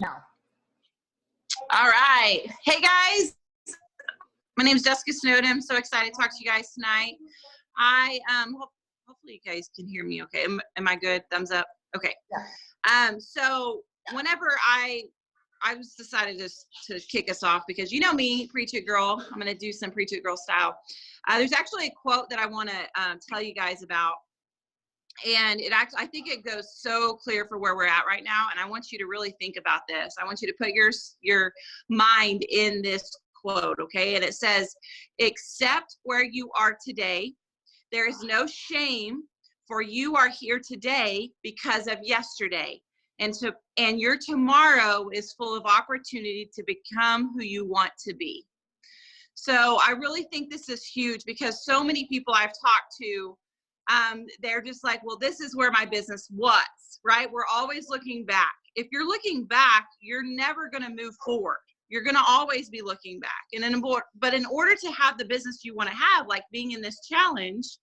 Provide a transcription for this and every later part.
Now. All right. Hey guys, my name is Jessica Snowden. I'm so excited to talk to you guys tonight. Hopefully you guys can hear me okay. Am I good? Thumbs up. Okay. Yeah. So whenever I was decided to kick us off, because you know me, Preach It Girl. I'm going to do some Preach It Girl style. There's actually a quote that I want to tell you guys about. And I think it goes so clear for where we're at right now. And I want you to really think about this. I want you to put your mind in this quote, okay? And it says, "Accept where you are today. There is no shame, for you are here today because of yesterday. And your tomorrow is full of opportunity to become who you want to be." So I really think this is huge, because so many people I've talked to, they're just like, well, this is where my business was, right? We're always looking back. If you're looking back, you're never going to move forward. You're going to always be looking back. But in order to have the business you want to have, like being in this challenge,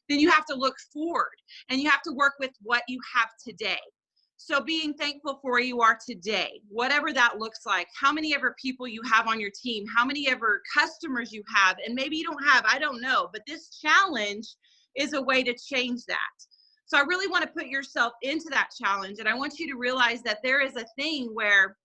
then you have to look forward and you have to work with what you have today. So being thankful for where you are today, whatever that looks like, how many ever people you have on your team, how many ever customers you have, and maybe you don't have, I don't know, but this challenge is a way to change that. So I really want to put yourself into that challenge. And I want you to realize that there is a thing where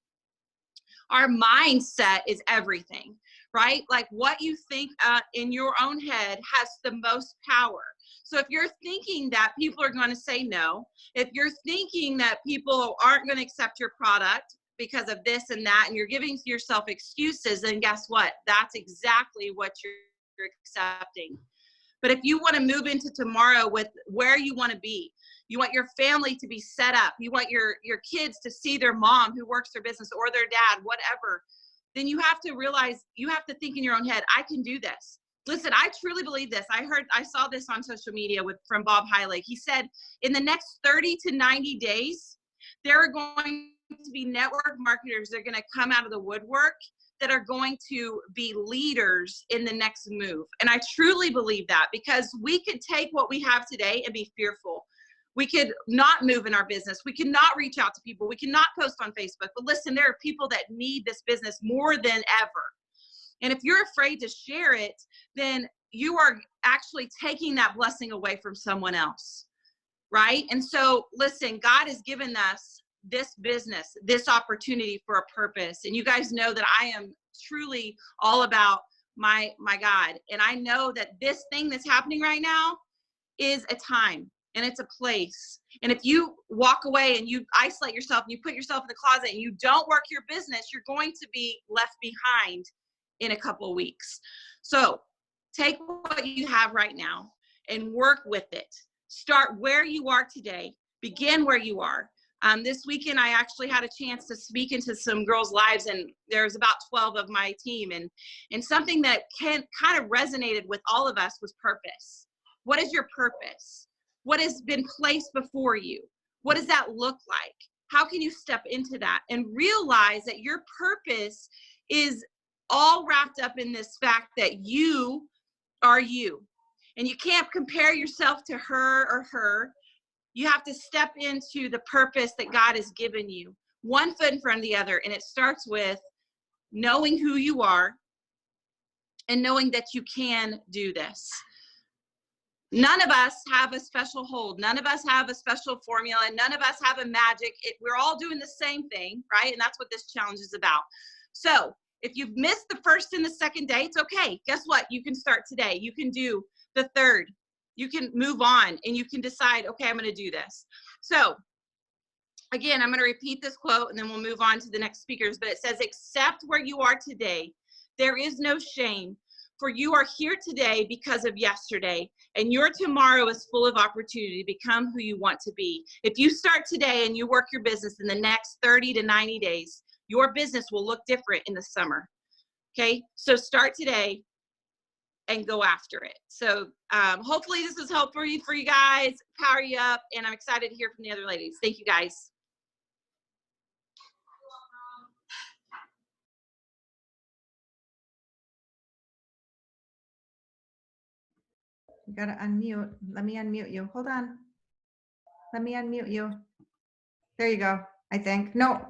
our mindset is everything, right? Like what you think in your own head has the most power. So if you're thinking that people are going to say no, if you're thinking that people aren't going to accept your product because of this and that, and you're giving yourself excuses, then guess what? That's exactly what you're accepting. But if you want to move into tomorrow with where you want to be, you want your family to be set up, you want your kids to see their mom who works their business or their dad, whatever, then you have to realize, you have to think in your own head, I can do this. Listen, I truly believe this. I saw this on social media from Bob Heilig. He said in the next 30 to 90 days, there are going to be network marketers that are going to come out of the woodwork that are going to be leaders in the next move. And I truly believe that, because we could take what we have today and be fearful. We could not move in our business. We could not reach out to people. We cannot post on Facebook. But listen, there are people that need this business more than ever. And if you're afraid to share it, then you are actually taking that blessing away from someone else, right? And so listen, God has given us this business, this opportunity for a purpose. And you guys know that I am truly all about my God. And I know that this thing that's happening right now is a time and it's a place. And if you walk away and you isolate yourself and you put yourself in the closet and you don't work your business, you're going to be left behind in a couple of weeks. So take what you have right now and work with it. Start where you are today. Begin where you are. This weekend, I actually had a chance to speak into some girls' lives, and there's about 12 of my team. And something that kind of resonated with all of us was purpose. What is your purpose? What has been placed before you? What does that look like? How can you step into that and realize that your purpose is all wrapped up in this fact that you are you? And you can't compare yourself to her or her. You have to step into the purpose that God has given you, one foot in front of the other. And it starts with knowing who you are and knowing that you can do this. None of us have a special hold. None of us have a special formula. None of us have a magic. We're all doing the same thing, right? And that's what this challenge is about. So if you've missed the first and the second day, it's okay. Guess what? You can start today. You can do the third. You can move on and you can decide, okay, I'm going to do this. So again, I'm going to repeat this quote and then we'll move on to the next speakers. But it says, accept where you are today. There is no shame, for you are here today because of yesterday, and your tomorrow is full of opportunity to become who you want to be. If you start today and you work your business in the next 30 to 90 days, your business will look different in the summer. Okay, so start today and go after it. So hopefully this is helpful for you guys, power you up, and I'm excited to hear from the other ladies. Thank you guys. You gotta unmute. Let me unmute you. Hold on. Let me unmute you. There you go, I think. No,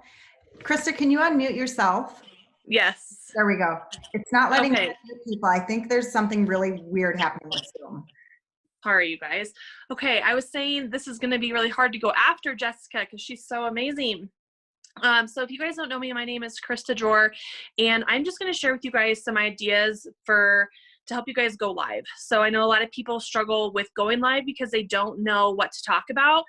Krista, can you unmute yourself? Yes. There we go. It's not letting Okay. me unmute people. I think there's something really weird happening with Zoom. Sorry, you guys. Okay, I was saying this is going to be really hard to go after Jessica because she's so amazing. So if you guys don't know me, my name is Krista Dror, and I'm just going to share with you guys some ideas to help you guys go live. So I know a lot of people struggle with going live because they don't know what to talk about.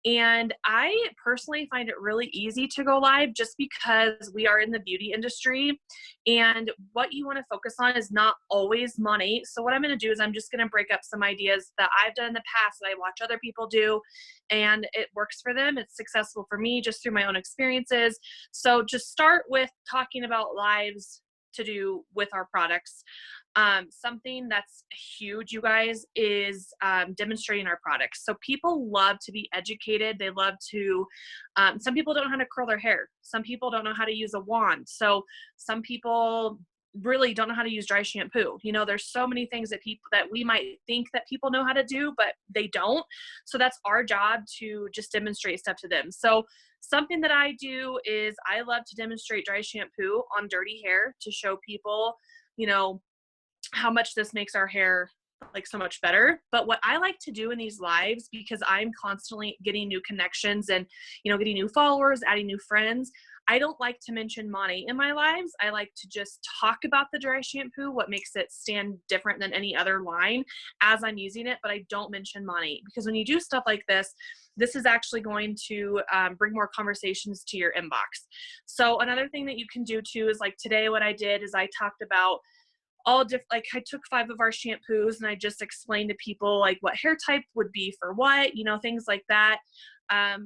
And I personally find it really easy to go live just because we are in the beauty industry, and what you want to focus on is not always money. So what I'm going to do is I'm just going to break up some ideas that I've done in the past that I watch other people do, and it works for them. It's successful for me just through my own experiences. So just start with talking about lives to do with our products. Something that's huge, you guys, is demonstrating our products. So people love to be educated. They love to, some people don't know how to curl their hair. Some people don't know how to use a wand. So some people really don't know how to use dry shampoo. You know, there's so many things that we might think that people know how to do, but they don't. So that's our job to just demonstrate stuff to them. So something that I do is I love to demonstrate dry shampoo on dirty hair to show people, you know, how much this makes our hair like so much better. But what I like to do in these lives, because I'm constantly getting new connections and, you know, getting new followers, adding new friends, I don't like to mention money in my lives. I like to just talk about the dry shampoo, what makes it stand different than any other line as I'm using it, but I don't mention money, because when you do stuff like this is actually going to bring more conversations to your inbox. So another thing that you can do too is, like today, what I did is I talked about all different, like I took 5 of our shampoos and I just explained to people like what hair type would be for what, you know, things like that. Our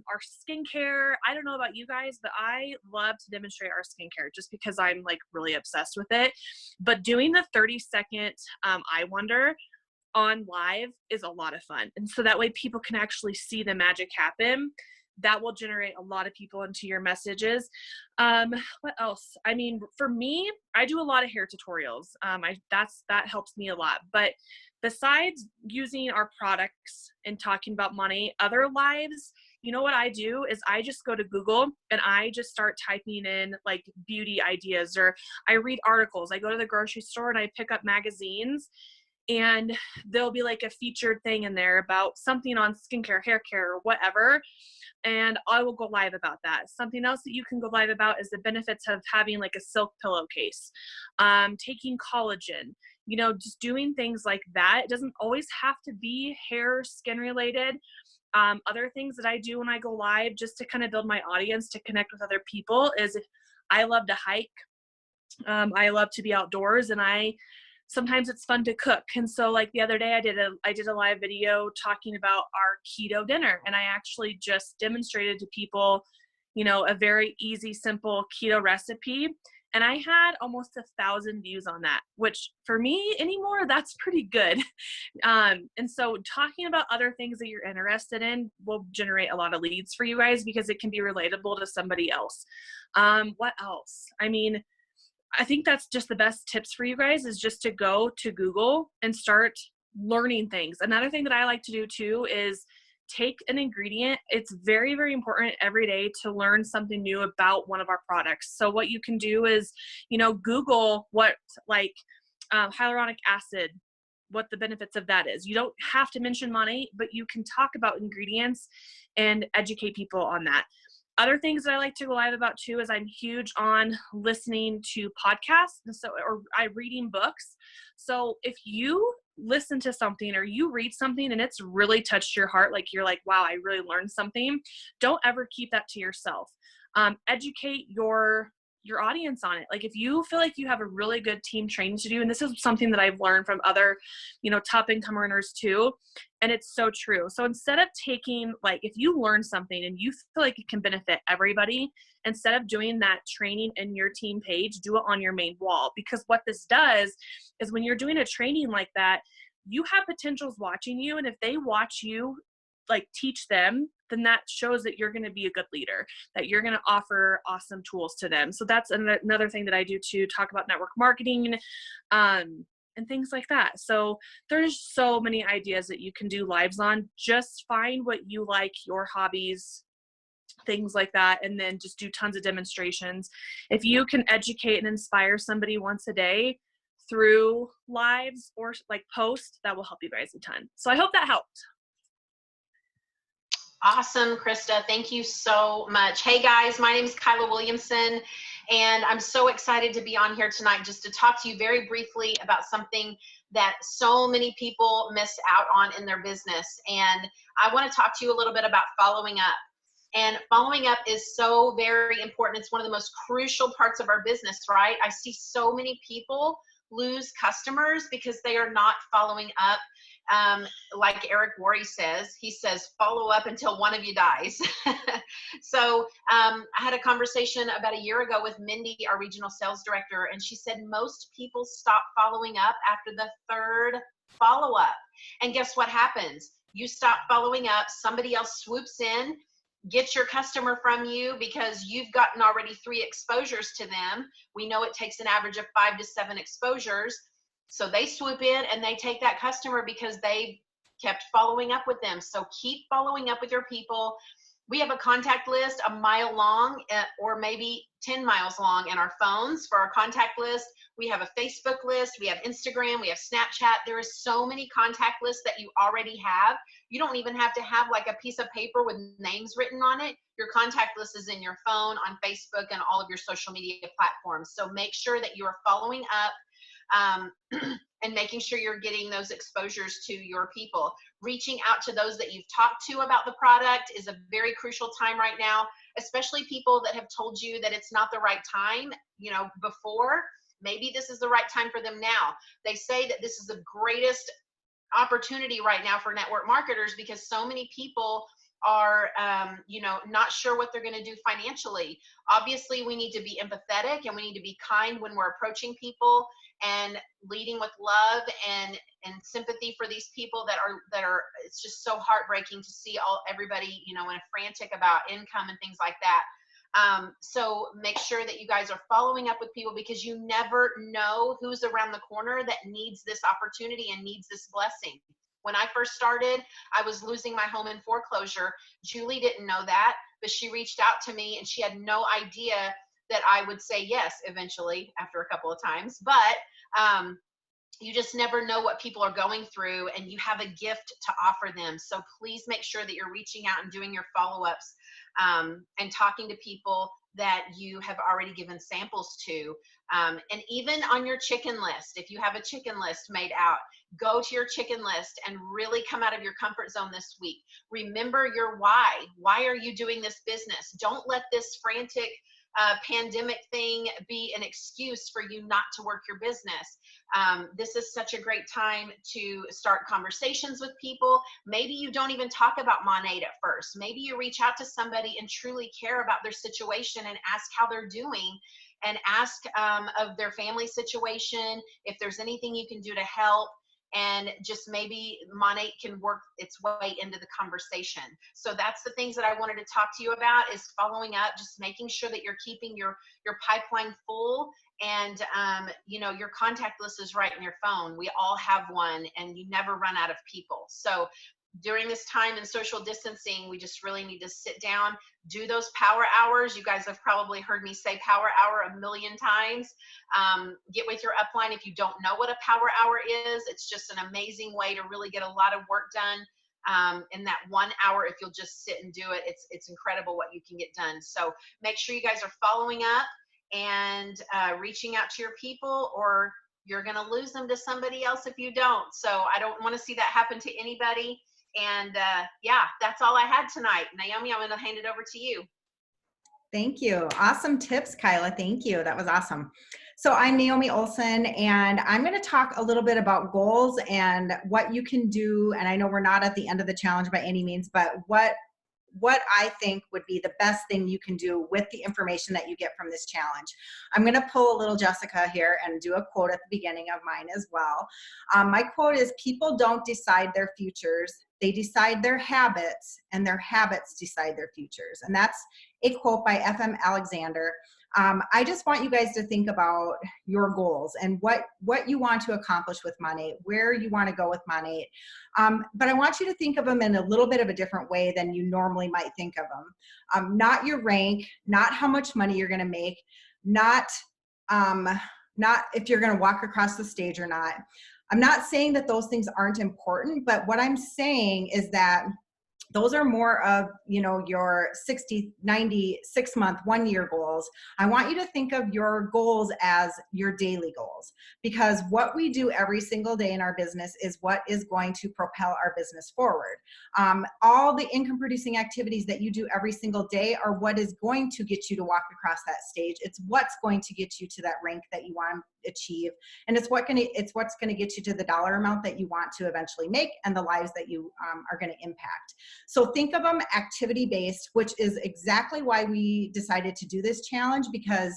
skincare, I don't know about you guys, but I love to demonstrate our skincare just because I'm like really obsessed with it. But doing the 30-second eye wonder on live is a lot of fun. And so that way people can actually see the magic happen. That will generate a lot of people into your messages. What else? I mean, for me, I do a lot of hair tutorials. That helps me a lot. But besides using our products and talking about money, other lives, you know what I do is I just go to Google and I just start typing in like beauty ideas, or I read articles. I go to the grocery store and I pick up magazines, and there'll be like a featured thing in there about something on skincare, hair care, or whatever. And I will go live about that. Something else that you can go live about is the benefits of having like a silk pillowcase, taking collagen, you know, just doing things like that. It doesn't always have to be hair, skin related. Other things that I do when I go live just to kind of build my audience, to connect with other people, is if I love to hike. I love to be outdoors, and sometimes it's fun to cook. And so like the other day I did a live video talking about our keto dinner, and I actually just demonstrated to people, you know, a very easy, simple keto recipe. And I had almost 1,000 views on that, which for me anymore, that's pretty good. And so talking about other things that you're interested in will generate a lot of leads for you guys, because it can be relatable to somebody else. What else? I mean, I think that's just the best tips for you guys, is just to go to Google and start learning things. Another thing that I like to do too is take an ingredient. It's very, very important every day to learn something new about one of our products. So what you can do is, you know, Google what like hyaluronic acid, what the benefits of that is. You don't have to mention money, but you can talk about ingredients and educate people on that. Other things that I like to go live about too is I'm huge on listening to podcasts, or I reading books. So if you listen to something or you read something and it's really touched your heart, like you're like, wow, I really learned something, don't ever keep that to yourself. Educate your audience on it. Like if you feel like you have a really good team training to do, and this is something that I've learned from other, you know, top income earners too, and it's so true. So instead of taking, like, if you learn something and you feel like it can benefit everybody, instead of doing that training in your team page, do it on your main wall. Because what this does is when you're doing a training like that, you have potentials watching you, and if they watch you like teach them, then that shows that you're going to be a good leader, that you're going to offer awesome tools to them. So that's another thing that I do to talk about network marketing, and things like that. So there's so many ideas that you can do lives on. Just find what you like, your hobbies, things like that, and then just do tons of demonstrations. If you can educate and inspire somebody once a day through lives or like posts, that will help you guys a ton. So I hope that helped. Awesome, Krista. Thank you so much. Hey guys, my name is Kyla Williamson, and I'm so excited to be on here tonight just to talk to you very briefly about something that so many people miss out on in their business. And I want to talk to you a little bit about following up. And following up is so very important. It's one of the most crucial parts of our business, right? I see so many people lose customers because they are not following up. Like Eric Worre says, he says, follow up until one of you dies. So I had a conversation about a year ago with Mindy, our regional sales director, and she said most people stop following up after the third follow-up. And guess what happens? You stop following up, somebody else swoops in, gets your customer from you because you've gotten already 3 exposures to them. We know it takes an average of 5 to 7 exposures. So they swoop in and they take that customer because they kept following up with them. So keep following up with your people. We have a contact list a mile long or maybe 10 miles long in our phones for our contact list. We have a Facebook list. We have Instagram. We have Snapchat. There is so many contact lists that you already have. You don't even have to have like a piece of paper with names written on it. Your contact list is in your phone, on Facebook, and all of your social media platforms. So make sure that you are following up and making sure you're getting those exposures to your people. Reaching out to those that you've talked to about the product is a very crucial time right now, especially people that have told you that it's not the right time, you know, before. Maybe this is the right time for them now. They say that this is the greatest opportunity right now for network marketers because so many people are, you know, not sure what they're going to do financially. Obviously, we need to be empathetic and we need to be kind when we're approaching people and leading with love and sympathy for these people that are, it's just so heartbreaking to see everybody, you know, in a frantic about income and things like that. So make sure that you guys are following up with people because you never know who's around the corner that needs this opportunity and needs this blessing. When I first started, I was losing my home in foreclosure. Julie didn't know that, but she reached out to me and she had no idea that I would say yes eventually after a couple of times. But you just never know what people are going through and you have a gift to offer them. So please make sure that you're reaching out and doing your follow-ups and talking to people that you have already given samples to. And even on your chicken list, if you have a chicken list made out, go to your chicken list and really come out of your comfort zone this week. Remember your why. Why are you doing this business? Don't let this frantic pandemic thing be an excuse for you not to work your business. This is such a great time to start conversations with people. Maybe you don't even talk about Monade at first. Maybe you reach out to somebody and truly care about their situation and ask how they're doing and ask of their family situation, if there's anything you can do to help. And just maybe Monade can work its way into the conversation. So that's the things that I wanted to talk to you about is following up, just making sure that you're keeping your pipeline full and you know, your contact list is right in your phone. We all have one and you never run out of people. So during this time in social distancing, we just really need to sit down, do those power hours. You guys have probably heard me say power hour a million times. Get with your upline if you don't know what a power hour is. It's just an amazing way to really get a lot of work done in that 1 hour. If you'll just sit and do it, it's incredible what you can get done. So make sure you guys are following up and reaching out to your people, or you're going to lose them to somebody else if you don't. So I don't want to see that happen to anybody. And yeah, that's all I had tonight. Naomi, I'm going to hand it over to you. Thank you. Awesome tips, Kyla. Thank you. That was awesome. So I'm Naomi Olson, and I'm going to talk a little bit about goals and what you can do. And I know we're not at the end of the challenge by any means, but what I think would be the best thing you can do with the information that you get from this challenge. I'm going to pull a little Jessica here and do a quote at the beginning of mine as well. My quote is, people don't decide their futures. They decide their habits, and their habits decide their futures. And that's a quote by F.M. Alexander. I just want you guys to think about your goals and what you want to accomplish with money, where you want to go with money. But I want you to think of them in a little bit of a different way than you normally might think of them. Not your rank, not how much money you're going to make, not if you're going to walk across the stage or not. I'm not saying that those things aren't important, but what I'm saying is that those are more of, your 60, 90, 6-month, 1-year goals. I want you to think of your goals as your daily goals, because what we do every single day in our business is what is going to propel our business forward. All the income producing activities that you do every single day are what is going to get you to walk across that stage. It's what's going to get you to that rank that you want to achieve. And it's what's going to get you to the dollar amount that you want to eventually make and the lives that you are going to impact. So think of them activity-based, which is exactly why we decided to do this challenge, because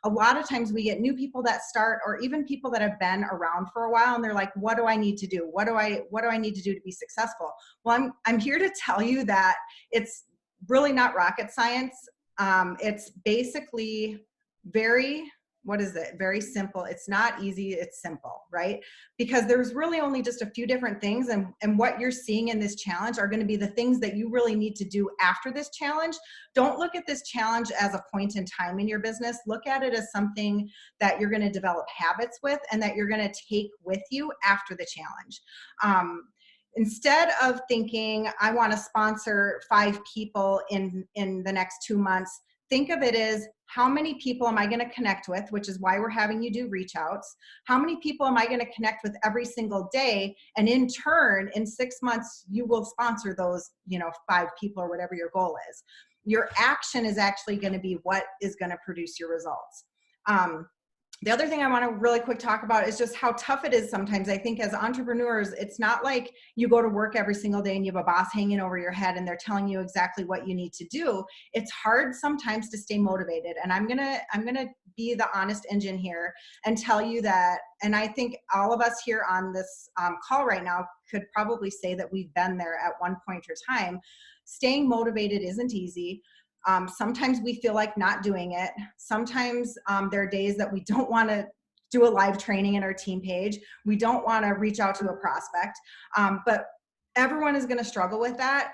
a lot of times we get new people that start, or even people that have been around for a while, and they're like, what do I need to do? What do I need to do to be successful? Well, I'm here to tell you that it's really not rocket science. It's basically very simple. It's not easy, it's simple, right? Because there's really only just a few different things, and what you're seeing in this challenge are going to be the things that you really need to do after this challenge. Don't look at this challenge as a point in time in your business. Look at it as something that you're going to develop habits with and that you're going to take with you after the challenge. Instead of thinking, I want to sponsor 5 people in the next 2 months, think of it as, how many people am I going to connect with, which is why we're having you do reach outs. How many people am I going to connect with every single day? And in turn, in 6 months, you will sponsor those, 5 people or whatever your goal is. Your action is actually going to be what is going to produce your results. The other thing I want to really quick talk about is just how tough it is sometimes. I think as entrepreneurs, it's not like you go to work every single day and you have a boss hanging over your head and they're telling you exactly what you need to do. It's hard sometimes to stay motivated. And I'm gonna be the honest engine here and tell you that, and I think all of us here on this call right now could probably say that we've been there at one point or time. Staying motivated isn't easy. Sometimes we feel like not doing it. Sometimes there are days that we don't want to do a live training in our team page. We don't want to reach out to a prospect. But everyone is going to struggle with that,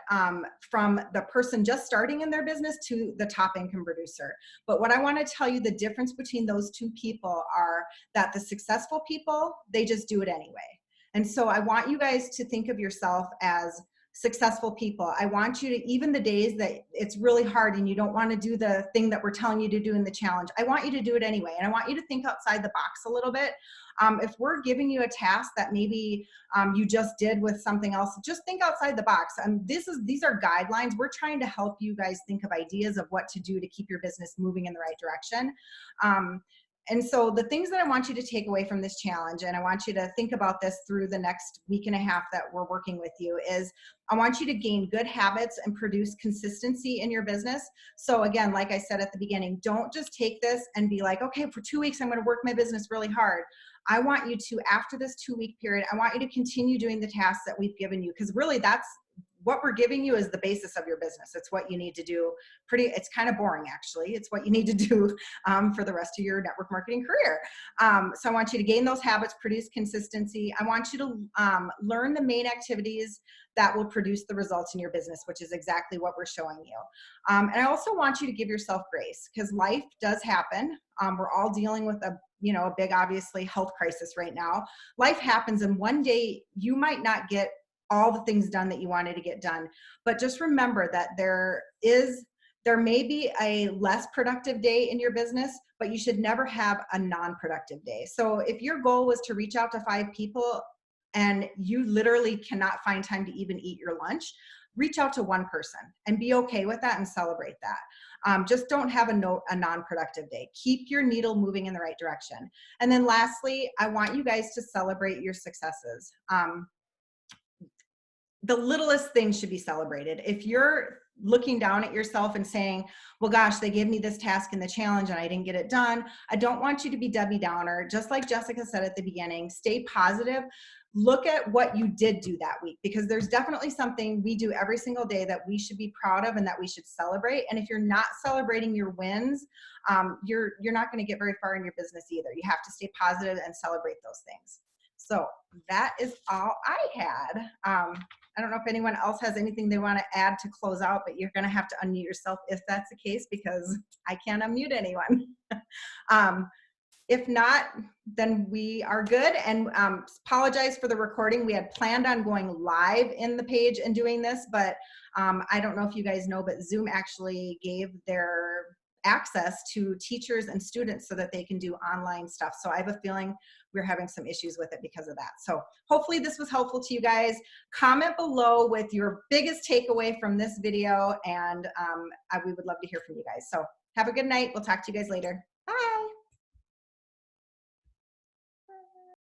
from the person just starting in their business to the top income producer. But what I want to tell you, the difference between those two people are that the successful people, they just do it anyway. And so I want you guys to think of yourself as successful people. I want you to, even the days that it's really hard and you don't want to do the thing that we're telling you to do in the challenge, I want you to do it anyway. And I want you to think outside the box a little bit. If we're giving you a task that maybe you just did with something else, just think outside the box. These are guidelines. We're trying to help you guys think of ideas of what to do to keep your business moving in the right direction. And so the things that I want you to take away from this challenge, and I want you to think about this through the next week and a half that we're working with you, is I want you to gain good habits and produce consistency in your business. So again, like I said at the beginning, don't just take this and be like, okay, for 2 weeks, I'm going to work my business really hard. I want you to, after this 2-week period, I want you to continue doing the tasks that we've given you, because really that's what we're giving you is the basis of your business. It's what you need to do. It's kind of boring, actually. It's what you need to do for the rest of your network marketing career. So I want you to gain those habits, produce consistency. I want you to learn the main activities that will produce the results in your business, which is exactly what we're showing you. And I also want you to give yourself grace, because life does happen. We're all dealing with a big, obviously, health crisis right now. Life happens, and one day you might not get all the things done that you wanted to get done. But just remember that there may be a less productive day in your business, but you should never have a non-productive day. So if your goal was to reach out to 5 people and you literally cannot find time to even eat your lunch, reach out to 1 person and be okay with that and celebrate that. Just don't have a non-productive day. Keep your needle moving in the right direction. And then lastly, I want you guys to celebrate your successes. The littlest things should be celebrated. If you're looking down at yourself and saying, well, gosh, they gave me this task in the challenge and I didn't get it done. I don't want you to be Debbie Downer. Just like Jessica said at the beginning, stay positive. Look at what you did do that week, because there's definitely something we do every single day that we should be proud of and that we should celebrate. And if you're not celebrating your wins, you're not going to get very far in your business either. You have to stay positive and celebrate those things. So that is all I had. I don't know if anyone else has anything they want to add to close out, but you're going to have to unmute yourself if that's the case, because I can't unmute anyone. If not, then we are good. And apologize for the recording. We had planned on going live in the page and doing this, but I don't know if you guys know, but Zoom actually gave their access to teachers and students so that they can do online stuff. So I have a feeling we're having some issues with it because of that. So hopefully this was helpful to you guys. Comment below with your biggest takeaway from this video, and we would love to hear from you guys. So have a good night. We'll talk to you guys later.